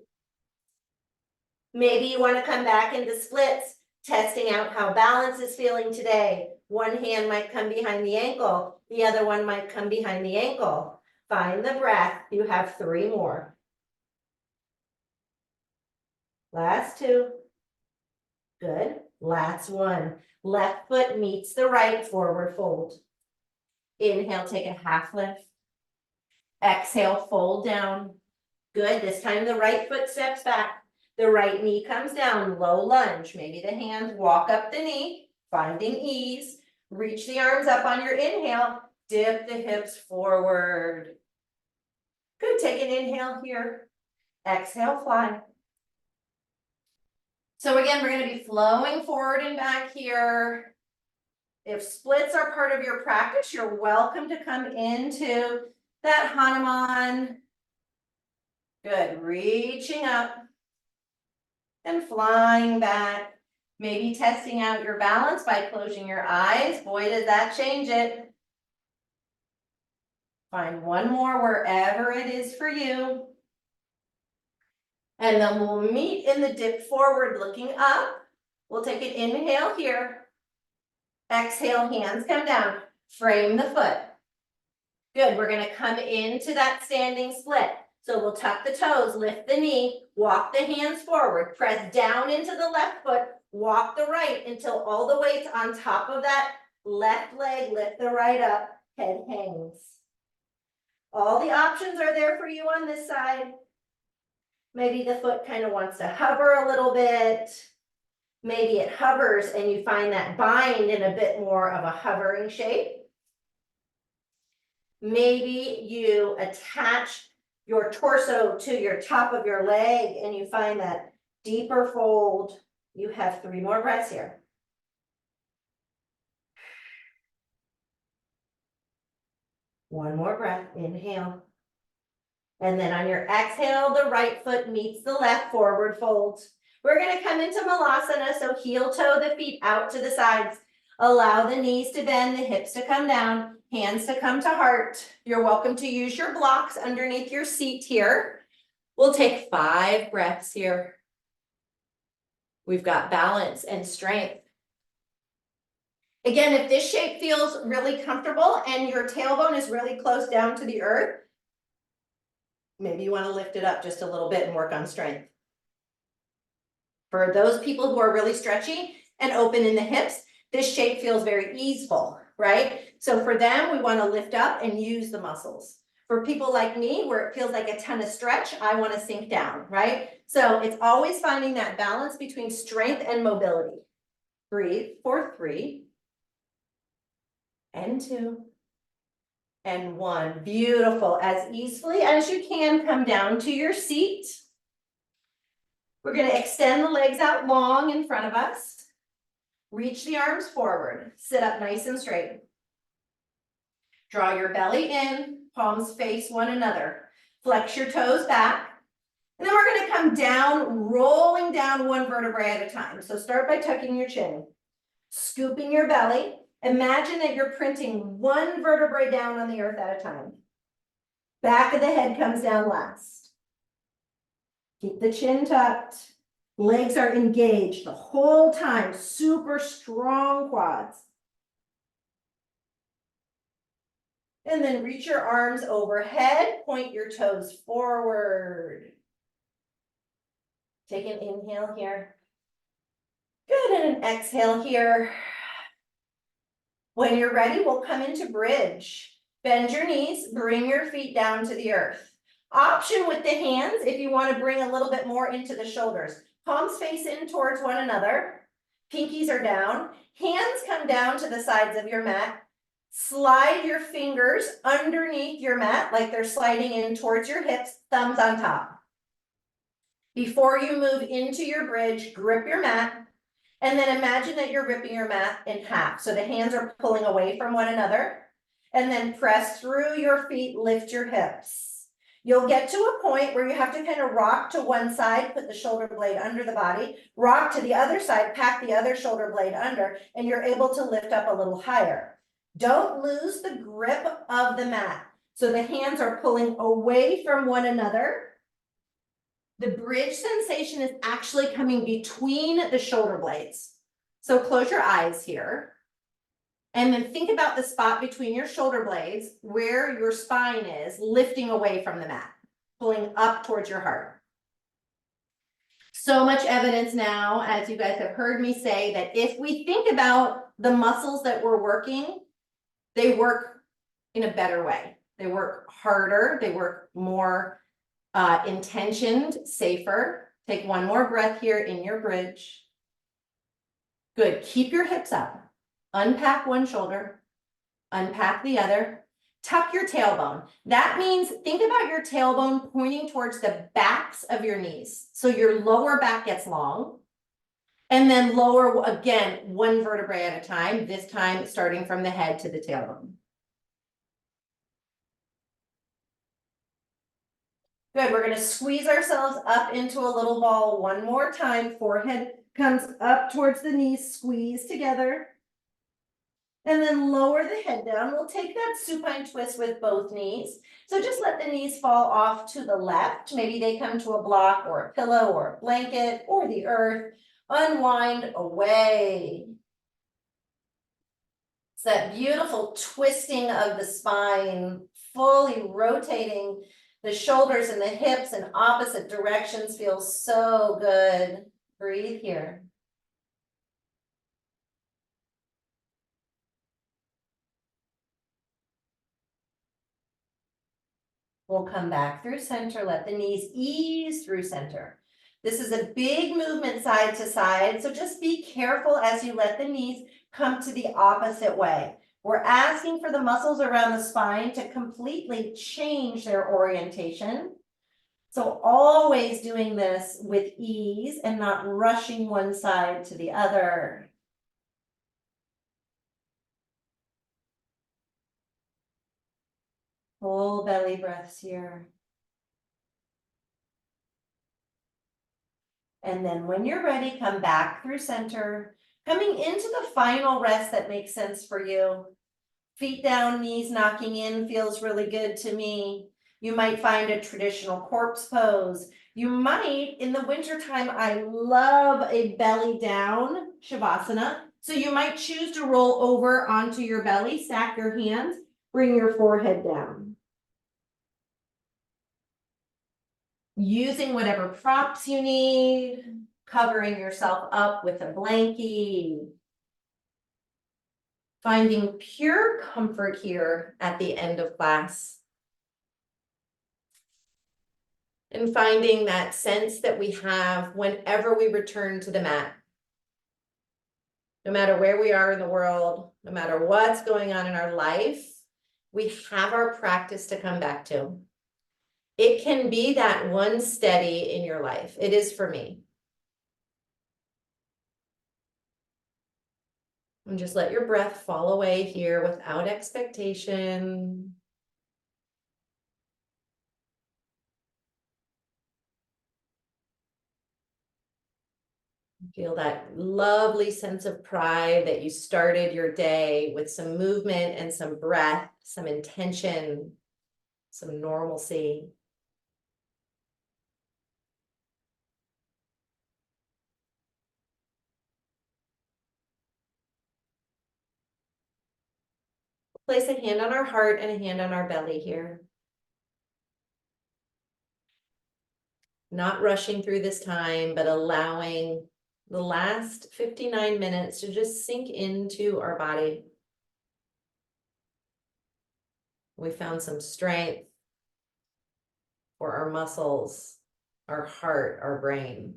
Maybe you want to come back into splits, testing out how balance is feeling today. One hand might come behind the ankle. The other one might come behind the ankle. Find the breath. You have 3 more. Last 2. Good. Last 1. Left foot meets the right, forward fold. Inhale, take a half lift. Exhale, fold down. Good. This time the right foot steps back. The right knee comes down, low lunge. Maybe the hands walk up the knee, finding ease. Reach the arms up on your inhale. Dip the hips forward. Good. Take an inhale here. Exhale, fly. So again, we're going to be flowing forward and back here. If splits are part of your practice, you're welcome to come into that Hanuman. Good. Reaching up and flying back. Maybe testing out your balance by closing your eyes. Boy, does that change it. Find one more wherever it is for you. And then we'll meet in the dip forward, looking up. We'll take an inhale here. Exhale, hands come down. Frame the foot. Good. We're going to come into that standing split. So we'll tuck the toes, lift the knee, walk the hands forward, press down into the left foot, walk the right until all the weight's on top of that left leg, lift the right up, head hangs. All the options are there for you on this side. Maybe the foot kind of wants to hover a little bit. Maybe it hovers and you find that bind in a bit more of a hovering shape. Maybe you attach your torso to your top of your leg and you find that deeper fold. You have 3 more breaths here. One more breath, inhale. And then on your exhale, the right foot meets the left, forward fold. We're gonna come into Malasana, so heel toe the feet out to the sides. Allow the knees to bend, the hips to come down, hands to come to heart. You're welcome to use your blocks underneath your seat here. We'll take 5 breaths here. We've got balance and strength. Again, if this shape feels really comfortable and your tailbone is really close down to the earth, maybe you want to lift it up just a little bit and work on strength. For those people who are really stretchy and open in the hips, this shape feels very easeful, right? So for them, we want to lift up and use the muscles. For people like me, where it feels like a ton of stretch, I want to sink down, right? So it's always finding that balance between strength and mobility. Breathe for 3 and 2 and 1. Beautiful. As easily as you can, come down to your seat. We're going to extend the legs out long in front of us. Reach the arms forward. Sit up nice and straight. Draw your belly in, palms face one another. Flex your toes back. And then we're going to come down, rolling down one vertebrae at a time. So start by tucking your chin, scooping your belly. Imagine that you're printing one vertebrae down on the earth at a time. Back of the head comes down last. Keep the chin tucked. Legs are engaged the whole time. Super strong quads. And then reach your arms overhead. Point your toes forward. Take an inhale here. Good, and an exhale here. When you're ready, we'll come into bridge. Bend your knees, bring your feet down to the earth. Option with the hands if you want to bring a little bit more into the shoulders. Palms face in towards one another. Pinkies are down. Hands come down to the sides of your mat. Slide your fingers underneath your mat like they're sliding in towards your hips, thumbs on top. Before you move into your bridge, grip your mat, and then imagine that you're ripping your mat in half. So the hands are pulling away from one another, and then press through your feet, lift your hips. You'll get to a point where you have to kind of rock to one side, put the shoulder blade under the body, rock to the other side, pack the other shoulder blade under, and you're able to lift up a little higher. Don't lose the grip of the mat. So the hands are pulling away from one another. The bridge sensation is actually coming between the shoulder blades. So close your eyes here. And then think about the spot between your shoulder blades where your spine is lifting away from the mat, pulling up towards your heart. So much evidence now, as you guys have heard me say, that if we think about the muscles that we're working, they work in a better way. They work harder, they work more intentioned, safer. Take one more breath here in your bridge. Good, keep your hips up. Unpack one shoulder, unpack the other. Tuck your tailbone. That means think about your tailbone pointing towards the backs of your knees. So your lower back gets long. And then lower, again, one vertebrae at a time, this time starting from the head to the tailbone. Good, we're gonna squeeze ourselves up into a little ball one more time. Forehead comes up towards the knees, squeeze together. And then lower the head down. We'll take that supine twist with both knees. So just let the knees fall off to the left. Maybe they come to a block or a pillow or a blanket or the earth. Unwind away. It's that beautiful twisting of the spine, fully rotating the shoulders and the hips in opposite directions. Feels so good. Breathe here. We'll come back through center, let the knees ease through center. This is a big movement side to side, so just be careful as you let the knees come to the opposite way. We're asking for the muscles around the spine to completely change their orientation. So always doing this with ease and not rushing one side to the other. Full belly breaths here. And then when you're ready, come back through center, coming into the final rest that makes sense for you. Feet down, knees knocking in feels really good to me. You might find a traditional corpse pose. You might, in the wintertime, I love a belly down Shavasana. So you might choose to roll over onto your belly, stack your hands, bring your forehead down. Using whatever props you need, covering yourself up with a blankie. Finding pure comfort here at the end of class. And finding that sense that we have whenever we return to the mat. No matter where we are in the world, no matter what's going on in our life, we have our practice to come back to. It can be that one steady in your life. It is for me. And just let your breath fall away here without expectation. Feel that lovely sense of pride that you started your day with some movement and some breath, some intention, some normalcy. Place a hand on our heart and a hand on our belly here. Not rushing through this time, but allowing the last 59 minutes to just sink into our body. We found some strength for our muscles, our heart, our brain.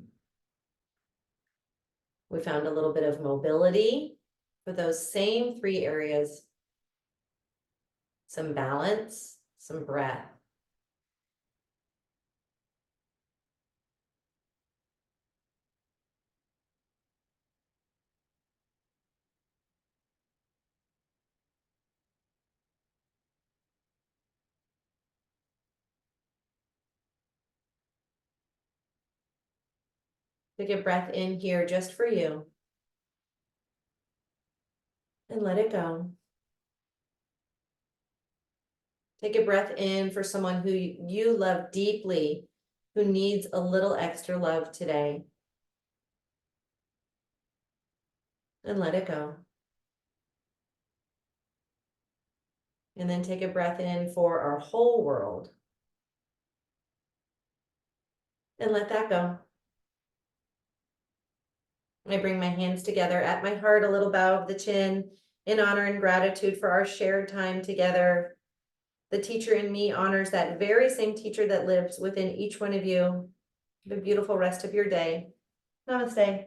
We found a little bit of mobility for those same three areas. Some balance, some breath. Take a breath in here just for you. And let it go. Take a breath in for someone who you love deeply, who needs a little extra love today. And let it go. And then take a breath in for our whole world. And let that go. I bring my hands together at my heart, a little bow of the chin, in honor and gratitude for our shared time together. The teacher in me honors that very same teacher that lives within each one of you. Have a beautiful rest of your day. Namaste.